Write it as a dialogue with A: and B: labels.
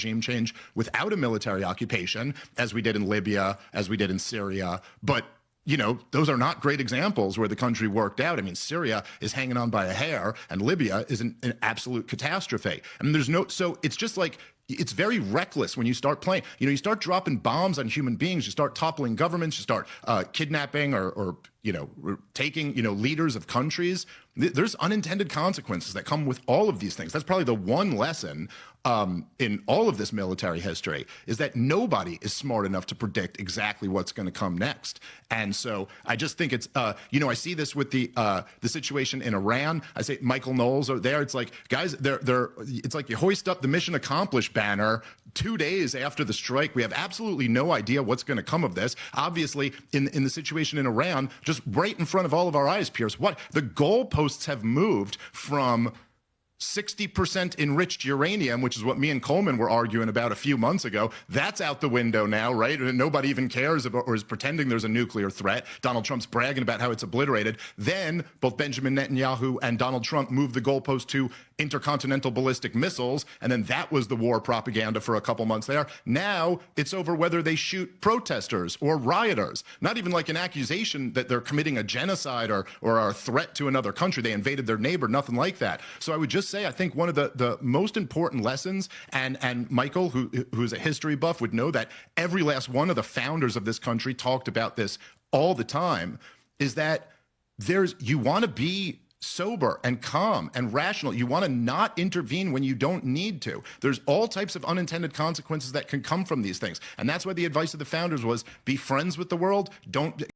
A: regime change without a military occupation, as we did in Libya, as we did in Syria. But you know, those are not great examples where the country worked out. I mean, Syria is hanging on by a hair, and Libya is an absolute catastrophe. And there's no, so it's just like, it's very reckless when you start playing. You know, you start dropping bombs on human beings, you start toppling governments, you start kidnapping or you know, taking, you know, leaders of countries. There's unintended consequences that come with all of these things. That's probably the one lesson in all of this military history, is that nobody is smart enough to predict exactly what's going to come next. And so I just think it's, you know, I see this with the situation in Iran. I say Michael Knowles are there. It's like, guys, it's like you hoist up the mission accomplished banner 2 days after the strike. We have absolutely no idea what's going to come of this. Obviously, in the situation in Iran, just right in front of all of our eyes, Piers, what the goalposts have moved from 60% enriched uranium, which is what me and Coleman were arguing about a few months ago. That's out the window now, right? Nobody even cares about or is pretending there's a nuclear threat. Donald Trump's bragging about how it's obliterated. Then both Benjamin Netanyahu and Donald Trump moved the goalpost to intercontinental ballistic missiles, and then that was the war propaganda for a couple months there. Now it's over whether they shoot protesters or rioters. Not even like an accusation that they're committing a genocide or are a threat to another country. They invaded their neighbor, nothing like that. So I would just say, I think one of the most important lessons, and Michael, who's a history buff, would know that every last one of the founders of this country talked about this all the time, is that you want to be sober and calm and rational. You want to not intervene when you don't need to. There's all types of unintended consequences that can come from these things. And that's why the advice of the founders was, be friends with the world. Don't